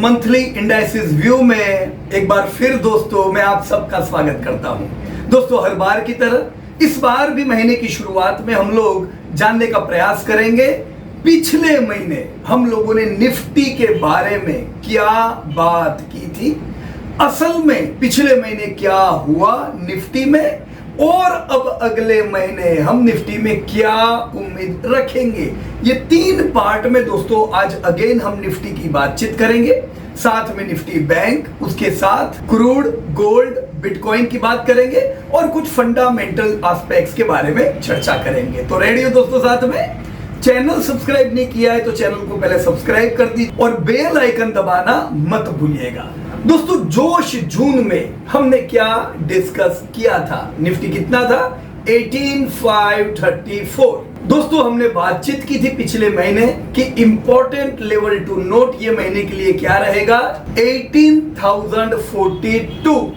Monthly indices view में एक बार फिर दोस्तों मैं आप सबका स्वागत करता हूं। दोस्तों हर बार की तरह इस बार भी महीने की शुरुआत में हम लोग जानने का प्रयास करेंगे पिछले महीने हम लोगों ने निफ्टी के बारे में क्या बात की थी, असल में पिछले महीने क्या हुआ निफ्टी में, और अब अगले महीने हम निफ्टी में क्या उम्मीद रखेंगे। ये तीन पार्ट में दोस्तों आज अगेन हम निफ्टी की बातचीत करेंगे, साथ में निफ्टी बैंक, उसके साथ क्रूड, गोल्ड, बिटकॉइन की बात करेंगे और कुछ फंडामेंटल एस्पेक्ट्स के बारे में चर्चा करेंगे। तो रेडी हो दोस्तों? साथ में चैनल सब्सक्राइब नहीं किया है तो चैनल को पहले सब्सक्राइब कर दीजिए और बेल आइकन दबाना मत भूलिएगा। दोस्तों जोश जून में हमने क्या डिस्कस किया था? निफ्टी कितना था? 18,534। दोस्तों हमने बातचीत की थी पिछले महीने कि इंपॉर्टेंट लेवल टू नोट ये महीने के लिए क्या रहेगा? 18,042।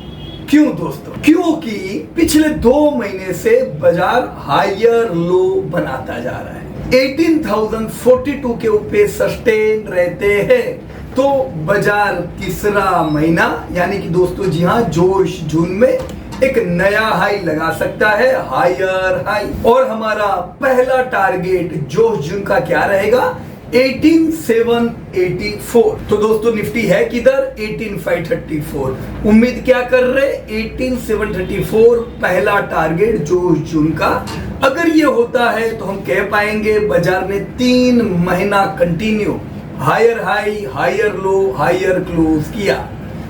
क्यों दोस्तों? क्योंकि पिछले 2 महीने से बाजार हायर लो बनाता जा रहा है। 18,042 के ऊपर सस्टेन रहते हैं तो बाजार तीसरा महीना यानी कि दोस्तों जी हाँ जोश जून में एक नया हाई लगा सकता है, हायर हाई। और हमारा पहला टारगेट जोश जून का क्या रहेगा? 18,784। तो दोस्तों निफ्टी है किधर? 18,534। उम्मीद क्या कर रहे? 18,734 पहला टारगेट जोश जून का। अगर ये होता है तो हम कह पाएंगे बाजार ने 3 महीना continue higher high, higher low, higher close किया।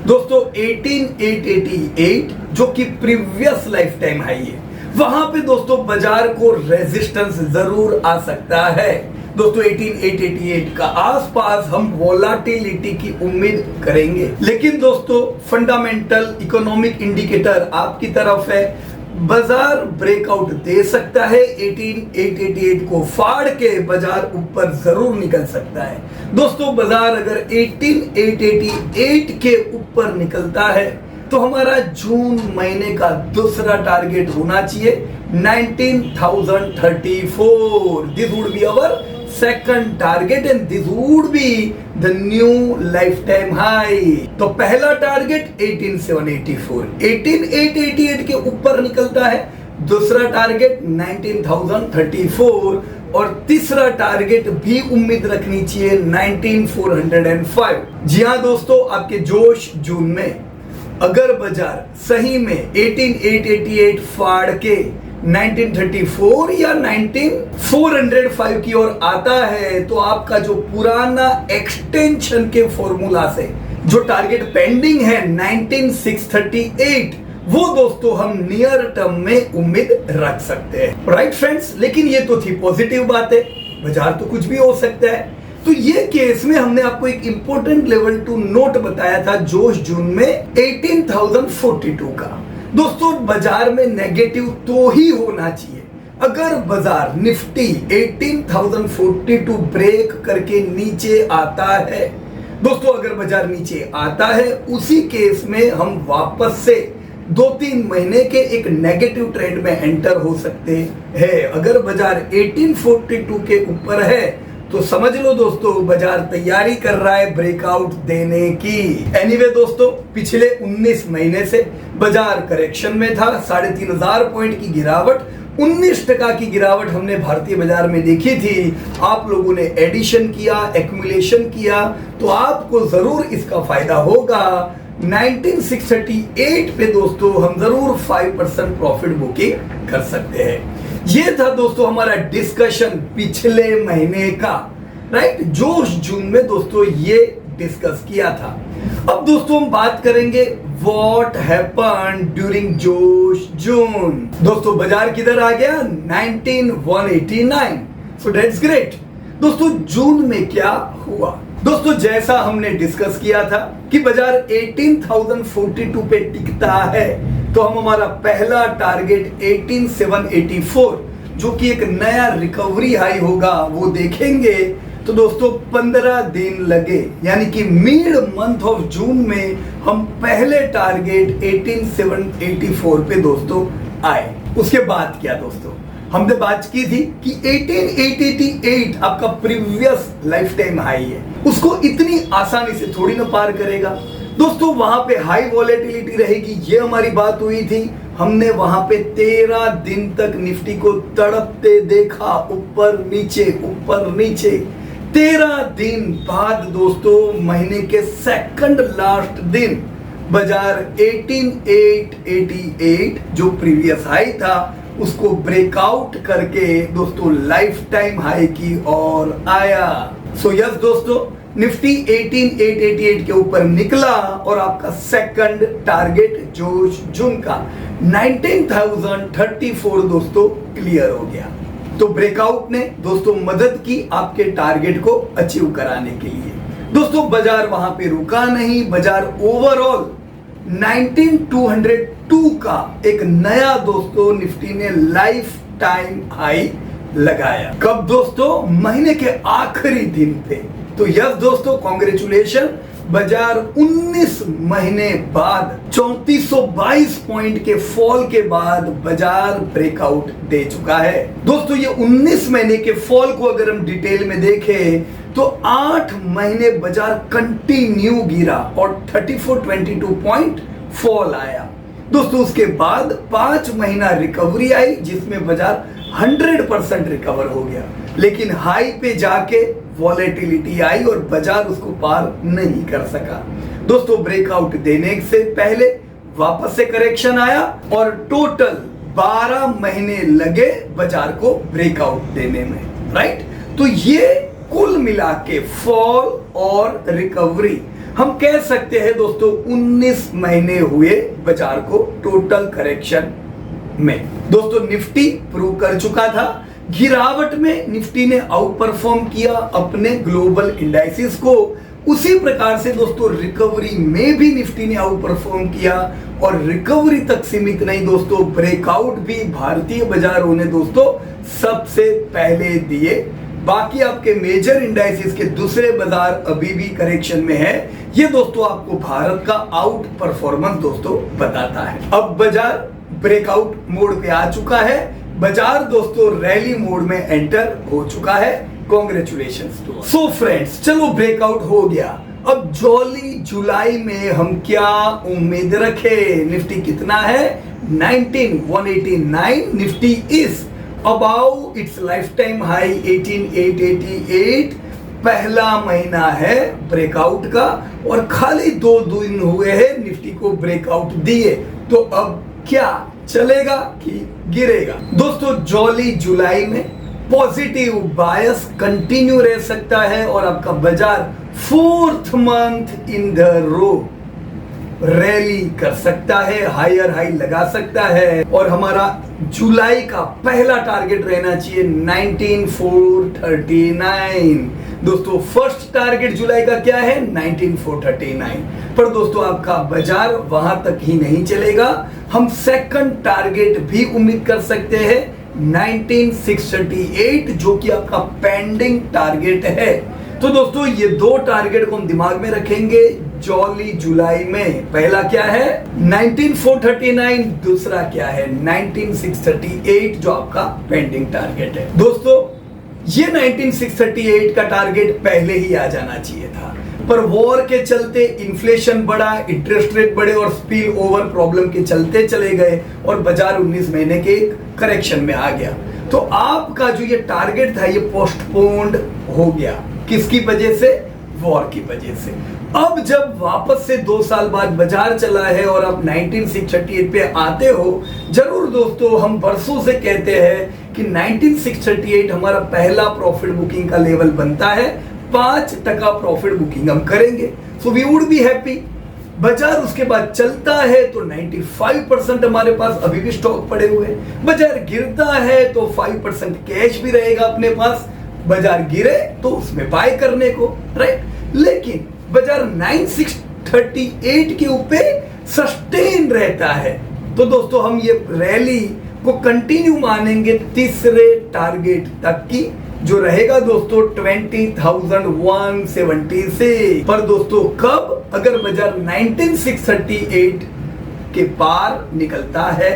दोस्तों 18,888 जो कि प्रीवियस लाइफ टाइम हाई है, वहां पे दोस्तों बाजार को रेजिस्टेंस जरूर आ सकता है। दोस्तों 18,888 का आसपास हम वोलाटिलिटी की उम्मीद करेंगे। लेकिन दोस्तों फंडामेंटल इकोनॉमिक इंडिकेटर आपकी तरफ है, बाजार ब्रेकआउट दे सकता है। 18,888 को फाड़ के बाजार ऊपर जरूर निकल सकता है। दोस्तों बाजार अगर 18,888 के ऊपर निकलता है तो हमारा जून महीने का दूसरा टारगेट होना चाहिए 19,034। This would be our second target and this would be the new lifetime high। तो पहला टारगेट 18,784, 18,888 के ऊपर निकलता है, दूसरा टारगेट 19,034 और तीसरा टारगेट भी उम्मीद रखनी चाहिए 19,405। जी हाँ दोस्तों, आपके जोश जून में अगर बाजार सही में 18,888 फाड़ के 1934 या 19,405 की ओर आता है तो आपका जो पुराना एक्सटेंशन के फॉर्मूला से जो टारगेट पेंडिंग है 19,638, वो दोस्तों हम नियर टर्म में उम्मीद रख सकते हैं। राइट फ्रेंड्स, लेकिन ये तो थी पॉजिटिव बात है, बाजार तो कुछ भी हो सकता है। तो ये केस में हमने आपको एक इंपॉर्टेंट लेवल टू नोट बताया था जोश जून में 18,042 का। दोस्तों बाजार में नेगेटिव तो ही होना चाहिए। अगर बाजार निफ्टी 18,042 ब्रेक करके नीचे आता है, दोस्तों अगर बाजार नीचे आता है उसी केस में हम वापस से 2-3 महीने के एक नेगेटिव ट्रेंड में एंटर हो सकते हैं। अगर बाजार 1842 के ऊपर है तो समझ लो दोस्तों बाजार तैयारी कर रहा है ब्रेकआउट देने की। एनीवे दोस्तों पिछले 19 महीने से बाजार करेक्शन में था। 3,500 पॉइंट की गिरावट, 19% की गिरावट हमने भारतीय बाजार में देखी थी। आप लोगों ने एडिशन किया, एक्यूमुलेशन किया तो आपको जरूर इसका फायदा होगा। 19,638 पे दोस्तों हम जरूर 5% प्रॉफिट बुकिंग कर सकते हैं। ये था दोस्तों हमारा डिस्कशन पिछले महीने का, राइट? जोश जून में दोस्तों ये डिस्कस किया था। अब दोस्तों हम बात करेंगे व्हाट हैपेंड ड्यूरिंग जोश जून। दोस्तों बाजार किधर आ गया? 19,189। So that's great. दोस्तों जून में क्या हुआ? दोस्तों जैसा हमने डिस्कस किया था कि बाजार 18,042 पे टिकता है तो हम हमारा पहला टारगेट 18,784 जो कि एक नया रिकवरी हाई होगा वो देखेंगे। तो दोस्तों 15 दिन लगे, यानी कि मिड मंथ ऑफ जून में हम पहले टारगेट 18,784 पे दोस्तों आए। उसके बाद क्या दोस्तों? हमने बात की थी कि 18888 आपका प्रीवियस लाइफ टाइम हाई है, उसको इतनी आसानी से थोड़ी ना पार करेगा दोस्तों। वहां पे हाई वॉलेटिलिटी रहेगी, ये हमारी बात हुई थी। हमने वहां पे 13 दिन तक निफ्टी को तड़पते देखा, ऊपर नीचे 13 दिन बाद दोस्तों महीने के सेकंड लास्ट दिन बाजार 18888 जो प्रीवियस हाई था उसको ब्रेकआउट करके दोस्तों लाइफ टाइम हाई की ओर आया। सो यस दोस्तों, निफ्टी 18888 के ऊपर निकला और आपका सेकंड टारगेट जो जून का 19,034 दोस्तों क्लियर हो गया। तो ब्रेकआउट ने दोस्तों मदद की आपके टारगेट को अचीव कराने के लिए। दोस्तों बाजार वहां पे रुका नहीं, बाजार ओवरऑल 19,202 का एक नया दोस्तों निफ्टी ने लाइफ टाइम हाई लगाया। कब दोस्तों? महीने के आखिरी दिन पे। तो यस दोस्तों, कांग्रेचुलेशन, बाजार 19 महीने बाद 3422 पॉइंट के फॉल के बाद बाजार ब्रेकआउट दे चुका है। दोस्तों ये 19 महीने के फॉल को अगर हम डिटेल में देखें तो 8 महीने बाजार कंटिन्यू गिरा और 3422 पॉइंट फॉल आया। दोस्तों उसके बाद 5 महीना रिकवरी आई जिसमें बाजार 100% रिकवर हो गया, लेकिन हाई पे जाके वॉलेटिलिटी आई और बाजार उसको पार नहीं कर सका। दोस्तों ब्रेकआउट देने से पहले वापस से करेक्शन आया और टोटल 12 महीने लगे बाजार को ब्रेकआउट देने में, राइट। तो ये कुल मिला के फॉल और रिकवरी हम कह सकते हैं दोस्तों 19 महीने हुए बाजार को टोटल करेक्शन में। दोस्तों निफ्टी प्रूव कर चुका था, गिरावट में निफ्टी ने आउट परफॉर्म किया अपने ग्लोबल इंडाइसिस को, उसी प्रकार से दोस्तों रिकवरी में भी निफ्टी ने आउट परफॉर्म किया और रिकवरी तक सीमित नहीं दोस्तों, ब्रेकआउट भी भारतीय बाजारों ने दोस्तों सबसे पहले दिए। बाकी आपके मेजर इंडाइसिस के दूसरे बाजार अभी भी करेक्शन में है। ये दोस्तों आपको भारत का आउट परफॉर्मेंस दोस्तों बताता है। अब बाजार ब्रेकआउट मोड पे आ चुका है, बाजार दोस्तों रैली मोड में एंटर हो चुका है। Congratulations to. सो फ्रेंड्स, चलो ब्रेकआउट हो गया, अब जॉली जुलाई में हम क्या उम्मीद रखे? निफ्टी कितना है? 19,189। Nifty is about it's life time high 18,888। पहला महीना है ब्रेकआउट का और खाली 2 दिन हुए हैं निफ्टी को ब्रेकआउट दिए, तो अब क्या चलेगा कि गिरेगा? दोस्तों जॉली जुलाई में पॉजिटिव बायस कंटिन्यू रह सकता है और आपका बाजार 4th month in the row rally कर सकता है, हायर हाई लगा सकता है और हमारा जुलाई का पहला टारगेट रहना चाहिए 19,439। दोस्तों फर्स्ट टारगेट जुलाई का क्या है? 19,439। पर दोस्तों आपका बाजार वहां तक ही नहीं चलेगा, हम सेकंड टारगेट भी उम्मीद कर सकते हैं 19,638 जो कि आपका पेंडिंग टारगेट है। तो दोस्तों ये 2 टारगेट को हम दिमाग में रखेंगे जॉली जुलाई में। पहला क्या है? 19,439, दूसरा क्या है? 19,638 जो आपका पेंडिंग टारगेट है। दोस्तों ये 19,638 का टारगेट पहले ही आ जाना चाहिए था, पर वॉर के चलते इन्फ्लेशन बढ़ा, इंटरेस्ट रेट बढ़े और स्पिल ओवर प्रॉब्लम के चलते चले गए और बाजार 19 महीने के करेक्शन में आ गया। तो आपका जो ये टारगेट था ये पोस्टपोन्ड हो गया। किसकी वजह से? वॉर की वजह से। अब जब वापस से 2 साल बाद बाजार चला है और आप 19,638 पे आते हो, जरूर दोस्तों हम बरसों से कहते हैं कि 19,638 हमारा पहला प्रॉफिट बुकिंग का लेवल बनता है, 5% प्रॉफिट बुकिंग हम करेंगे, so we would be happy. बाजार उसके बाद चलता है तो 95% हमारे पास अभी भी स्टॉक पड़े हुए, बाजार गिरता है तो 5% कैश भी रहेगा अपने पास, बाजार गिरे तो उसमें बाय करने को, राइट। लेकिन बाजार 9,638 के ऊपर सस्टेन रहता है, तो दोस्तों हम ये रैली को कंटिन्यू मानेंगे तीसरे टारगेट तक की, जो रहेगा दोस्तों 20,176। पर दोस्तों कब? अगर बाजार 19,638 के पार निकलता है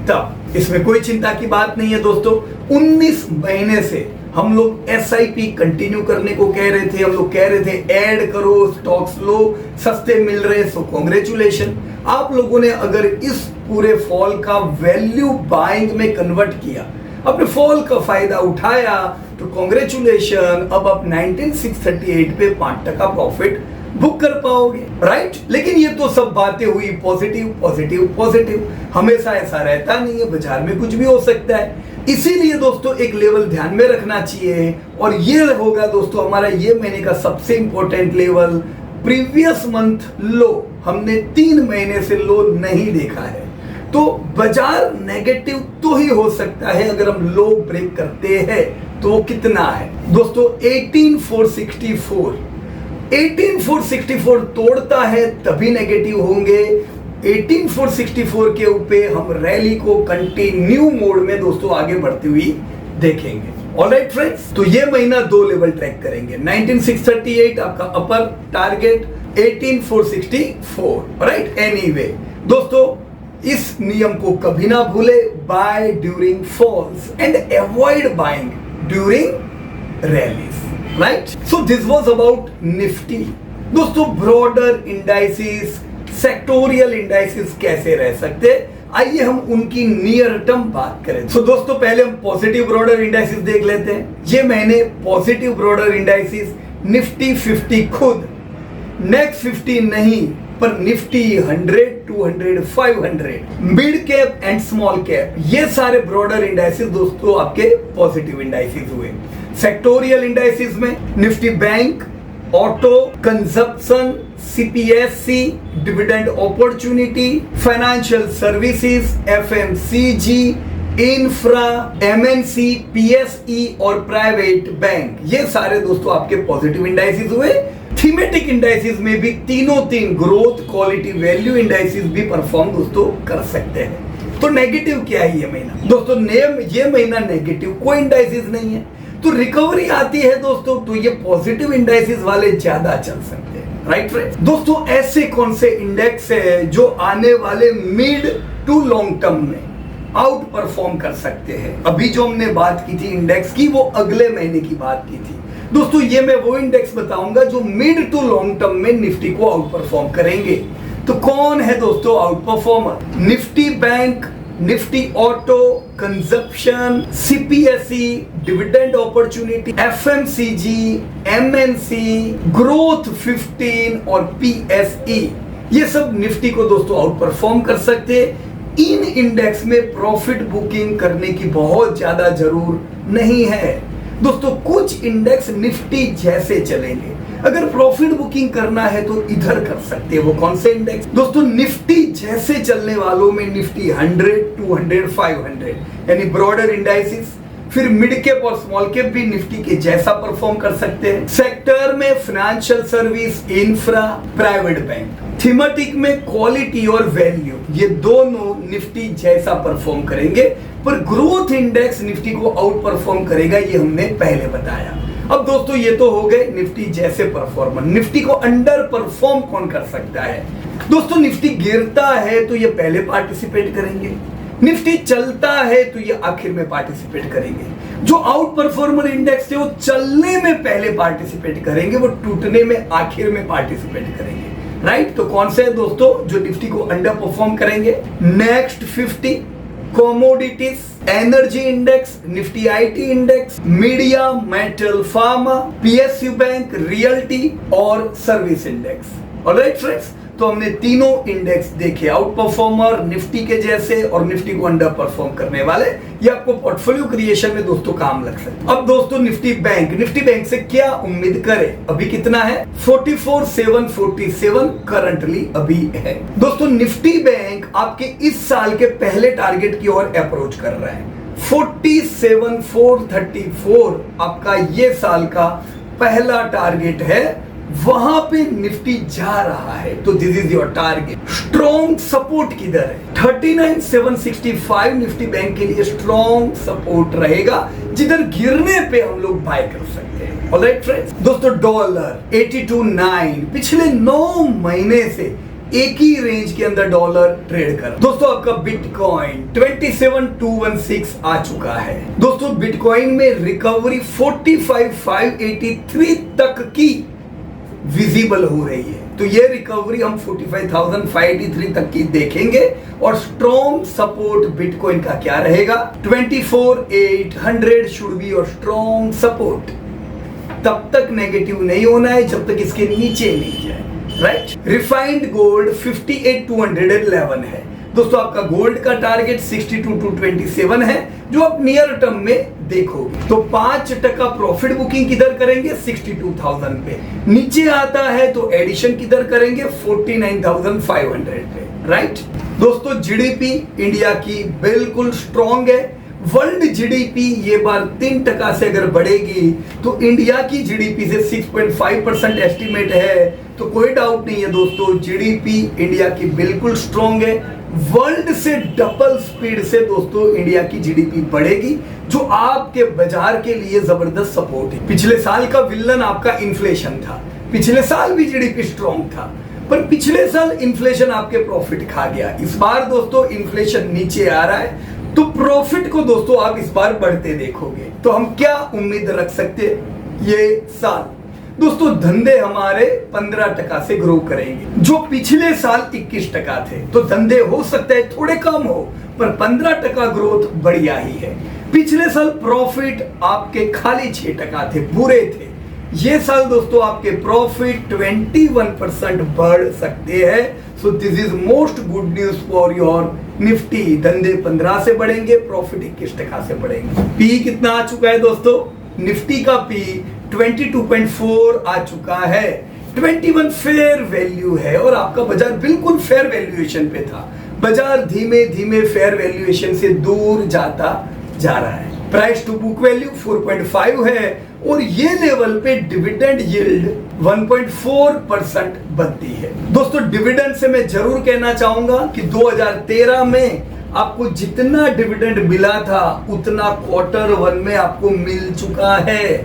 तब। इसमें कोई चिंता की बात नहीं है दोस्तों। 19 महीने से हम लोग SIP कंटिन्यू करने को कह रहे थे, हम लोग कह रहे थे ऐड करो, स्टॉक्स लो, सस्ते मिल रहे, सो कॉन्ग्रेचुलेशन। आप लोगों ने अगर इस पूरे फॉल का वैल्यू बाइंग में कन्वर्ट किया, अपने फॉल का फायदा उठाया, तो कॉन्ग्रेचुलेशन, अब आप 19638 पे 5% प्रॉफिट बुक कर पाओगे, राइट। लेकिन ये तो सब बातें हुई पॉजिटिव पॉजिटिव पॉजिटिव, हमेशा ऐसा रहता नहीं है, बाजार में कुछ भी हो सकता है। इसीलिए दोस्तों एक लेवल ध्यान में रखना चाहिए, और ये होगा दोस्तों हमारा ये महीने का सबसे इंपॉर्टेंट लेवल। प्रीवियस मंथ लो हमने 3 महीने से लो नहीं देखा है, तो बाजार नेगेटिव तो ही हो सकता है अगर हम लो ब्रेक करते हैं। तो कितना है दोस्तों? 18464 18464 तोड़ता है तभी नेगेटिव होंगे। 18464 के ऊपर हम रैली को कंटिन्यू मोड में दोस्तों आगे बढ़ती हुई देखेंगे। ऑलराइट फ्रेंड्स, तो ये महीना 2 लेवल ट्रैक करेंगे। 19638 आपका अपर टारगेट, 18464, राइट। एनीवे दोस्तों, इस नियम को कभी ना भूले, buy during falls and avoid buying during rallies, right. So this was about Nifty. दोस्तों ब्रॉडर इंडाइसिस, सेक्टोरियल इंडाइसिस कैसे रह सकते, आइए हम उनकी नियर टर्म बात करें। सो दोस्तों पहले हम पॉजिटिव ब्रॉडर इंडाइसिस देख लेते हैं। ये महीने पॉजिटिव ब्रॉडर इंडाइसिस निफ्टी 50 खुद, नेक्स्ट 50 नहीं, पर Nifty 100, 200, 500, mid cap and small cap, ये सारे ब्रॉडर इंडाइसिस दोस्तों आपके पॉजिटिव इंडाइसिस हुए। सेक्टोरियल इंडाइसिस में Nifty bank, auto, consumption, CPSC, dividend opportunity, financial services, FMCG, infra, MNC, PSE और प्राइवेट बैंक, ये सारे दोस्तों आपके पॉजिटिव इंडाइसिस हुए। थीमेटिक इंडाइसिस में भी तीनों ग्रोथ, क्वालिटी, वैल्यू इंडाइसिस भी परफॉर्म दोस्तों कर सकते हैं। तो नेगेटिव क्या है ये महीना दोस्तों? ये महीना नेगेटिव कोई इंडाइसिस नहीं है। तो रिकवरी आती है दोस्तों, तो ये पॉजिटिव इंडाइसिस वाले ज्यादा चल सकते हैं, राइट फ्रेंड्स। दोस्तों ऐसे कौन से इंडेक्स है जो आने वाले मिड टू लॉन्ग टर्म में आउट परफॉर्म कर सकते हैं? अभी जो हमने बात की थी इंडेक्स की, वो अगले महीने की बात की थी दोस्तों। ये मैं वो इंडेक्स बताऊंगा जो मिड टू लॉन्ग टर्म में निफ्टी को आउट परफॉर्म करेंगे। तो कौन है दोस्तों out performer? Nifty bank, Nifty auto, consumption, CPSE, dividend opportunity, FMCG, MNC, growth 15 और PSE, ये सब निफ्टी को दोस्तों आउट परफॉर्म कर सकते हैं। इन इंडेक्स में प्रॉफिट बुकिंग करने की बहुत ज्यादा जरूरत नहीं है दोस्तों। कुछ इंडेक्स निफ्टी जैसे चलेंगे, अगर प्रॉफिट बुकिंग करना है तो इधर कर सकते हैं। वो कौन से इंडेक्स दोस्तों? निफ्टी जैसे चलने वालों में निफ्टी 100, 200, 500 यानी ब्रॉडर इंडाइसिस, फिर मिड कैप और स्मॉल कैप भी निफ्टी के जैसा परफॉर्म कर सकते हैं। सेक्टर में financial service, infra, private bank. Thematic में क्वालिटी और वैल्यू, ये दोनों निफ्टी जैसा परफॉर्म करेंगे, पर ग्रोथ इंडेक्स निफ्टी को आउट परफॉर्म करेगा, ये हमने पहले बताया। अब दोस्तों ये तो हो गए निफ्टी जैसे परफॉर्मर। निफ्टी को अंडर परफॉर्म कौन कर सकता है दोस्तों? निफ्टी गिरता है तो ये पहले पार्टिसिपेट करेंगे, निफ्टी चलता है तो ये आखिर में पार्टिसिपेट करेंगे। जो आउट परफॉर्मर इंडेक्स है वो चलने में पहले पार्टिसिपेट करेंगे, वो टूटने में आखिर में पार्टिसिपेट करेंगे, राइट। तो कौन से है दोस्तों जो निफ्टी को अंडर परफॉर्म करेंगे? Next 50, commodities, energy index, Nifty IT index, media, metal, pharma, PSU bank, realty और सर्विस इंडेक्स। ऑलराइट फ्रेंड्स, तो हमने तीनों इंडेक्स देखे, आउट परफॉर्मर निफ्टी के जैसे और निफ्टी को अंडर परफॉर्म करने वाले। ये आपको पोर्टफोलियो क्रिएशन में दोस्तों काम लग सकता है। अब दोस्तों निफ्टी बैंक से क्या उम्मीद करें? अभी कितना है? 44,747 करंटली अभी है दोस्तों। निफ्टी बैंक आपके इस साल के पहले टारगेट की ओर अप्रोच कर रहा है। 47,434 आपका ये साल का पहला टारगेट है, वहां पे निफ्टी जा रहा है, तो this is your target. Strong support किधर है? 39,765 निफ्टी बैंक के लिए स्ट्रॉन्ग सपोर्ट रहेगा, जिधर गिरने पे हम लोग बाय कर सकते हैं। ऑलराइट फ्रेंड्स, दोस्तों डॉलर 82.9 पिछले 9 महीने से एक ही रेंज के अंदर डॉलर ट्रेड कर। दोस्तों आपका बिटकॉइन 27,216 आ चुका है। दोस्तों बिटकॉइन में रिकवरी 45,583 तक की विजिबल हो रही है। तो ये रिकवरी हम 45,583 तक की देखेंगे। और स्ट्रॉन्ग सपोर्ट बिटकॉइन का क्या रहेगा? 24,800 शुड बी और स्ट्रॉन्ग सपोर्ट। तब तक नेगेटिव नहीं होना है जब तक इसके नीचे नहीं जाए, राइट। रिफाइंड गोल्ड 58,211 है। दोस्तों आपका गोल्ड का टारगेट 62,227 है, जो आप नियर टर्म में देखोगे। तो 5% प्रॉफिट बुकिंग किधर करेंगे? 62,000 पे। नीचे आता है तो एडिशन किधर करेंगे? 49,500 पे, राइट। दोस्तों जीडीपी इंडिया की बिल्कुल स्ट्रॉन्ग है। वर्ल्ड जीडीपी ये बार 3% से अगर बढ़ेगी तो इंडिया की जीडीपी से 6.5% एस्टिमेट है। तो कोई डाउट नहीं है दोस्तों, जीडीपी इंडिया की बिल्कुल स्ट्रॉन्ग है। वर्ल्ड से डबल स्पीड से दोस्तों इंडिया की जीडीपी बढ़ेगी, जो आपके बाजार के लिए जबरदस्त सपोर्ट है। पिछले साल का विलन आपका इन्फ्लेशन था। पिछले साल भी जीडीपी स्ट्रॉन्ग था, पर पिछले साल इन्फ्लेशन आपके प्रॉफिट खा गया। इस बार दोस्तों इन्फ्लेशन नीचे आ रहा है, तो प्रॉफिट को दोस्तों आप इस बार बढ़ते देखोगे। तो हम क्या उम्मीद रख सकते हैं ये साल? दोस्तों धंधे हमारे 15% से ग्रो करेंगे, जो पिछले साल 21% थे। तो धंधे हो सकता है थोड़े कम हो, पर 15% ग्रोथ बढ़िया ही है। पिछले साल प्रॉफिट आपके खाली 6% थे, बुरे थे। ये साल दोस्तों आपके प्रॉफिट 21% बढ़ सकते हैं। So this is most good news for your Nifty. धंधे 15 से बढ़ेंगे, प्रॉफिट 21% से बढ़ेंगे। पी कितना आ चुका है दोस्तों? निफ्टी का पी 22.4 आ चुका है। 21 फेयर वैल्यू है और आपका बाजार बिल्कुल फेयर वैल्यूएशन पे था। बाजार धीमे धीमे फेयर वैल्यूएशन से दूर जाता जा रहा है। प्राइस टू बुक वैल्यू 4.5 है और ये लेवल पे डिविडेंड यील्ड 1.4% बनती है। दोस्तों डिविडेंड से मैं जरूर कहना चाहूंगा कि 2013 में आपको जितना डिविडेंड मिला था उतना क्वार्टर 1 में आपको मिल चुका है।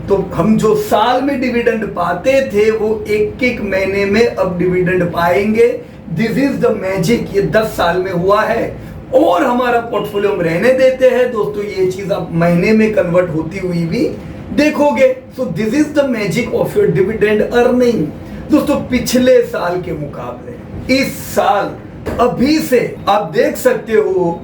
तो हम जो साल में डिविडेंड पाते थे वो एक एक महीने में अब डिविडेंड पाएंगे। This is the magic. ये 10 साल में हुआ है और हमारा पोर्टफोलियो में रहने देते हैं दोस्तों। ये चीज आप महीने में कन्वर्ट होती हुई भी देखोगे। So this is the magic of your dividend earning. दोस्तों पिछले साल के मुकाबले इस साल अभी से आप देख सकते हो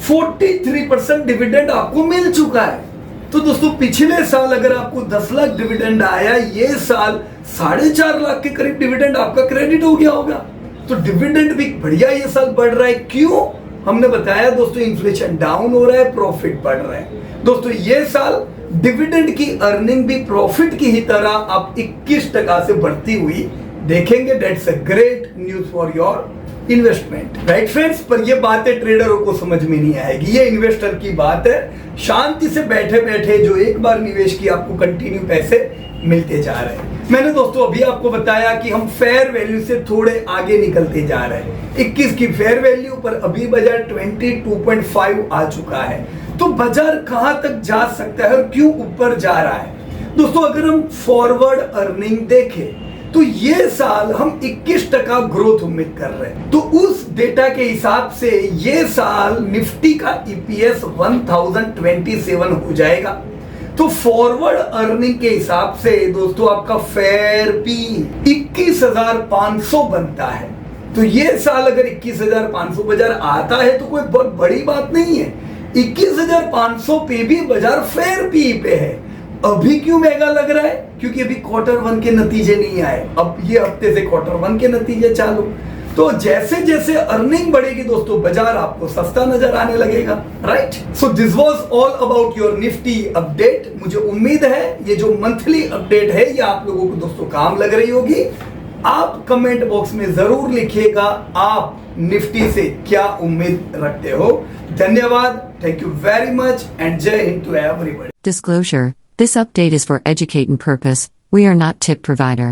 43% डिविडेंड आपको मिल चुका है। तो दोस्तों पिछले साल अगर आपको 10 लाख डिविडेंड आया, ये साल 4.5 लाख के करीब डिविडेंड आपका क्रेडिट हो गया होगा। तो डिविडेंड भी बढ़िया ये साल बढ़ रहा है। क्यों? हमने बताया दोस्तों इन्फ्लेशन डाउन हो रहा है, प्रॉफिट बढ़ रहा है। दोस्तों ये साल डिविडेंड की अर्निंग भी प्रॉफिट की ही तरह आप 21% से बढ़ती हुई देखेंगे। That's a great news for your investment, right friends. पर ये बातें ट्रेडरों को समझ में नहीं आएगी, ये इन्वेस्टर की बात है। शांति से बैठे बैठे जो एक बार निवेश किया आपको कंटिन्यू पैसे मिलते जा रहे हैं। मैंने दोस्तों अभी आपको बताया कि हम फेयर वैल्यू से थोड़े आगे निकलते जा रहे हैं। 21 की फेयर वैल्यू पर अभी बाजार 22.5 आ चुका है। तो बाजार कहां तक जा सकता है और क्यों ऊपर जा रहा है? दोस्तों अगर हम फॉरवर्ड अर्निंग देखें तो ये साल हम 21% ग्रोथ उम्मीद कर रहे हैं। तो उस डेटा के हिसाब से ये साल निफ्टी का ईपीएस 1027 हो जाएगा। तो फॉरवर्ड अर्निंग के हिसाब से दोस्तों आपका फेयर पी 21,500 बनता है। तो ये साल अगर 21,500 बाजार आता है तो कोई बहुत बड़ी बात नहीं है। 21,500 पे भी बाजार फेयर पी पे है। अभी क्यों महंगा लग रहा है? क्योंकि अभी क्वार्टर 1 के नतीजे नहीं आए। अब ये हफ्ते से क्वार्टर 1 के नतीजे चालू। तो जैसे जैसे अर्निंग बढ़ेगी दोस्तों बाजार आपको सस्ता नजर आने लगेगा, right. So this was all about your Nifty update. मुझे उम्मीद है ये जो मंथली अपडेट है ये आप लोगों को दोस्तों काम लग रही होगी। आप कमेंट बॉक्स में जरूर लिखिएगा आप निफ्टी से क्या उम्मीद रखते हो। धन्यवाद, thank you very much and जय हिंद to everybody. Disclosure: This update is for educating purpose. We are not tip provider.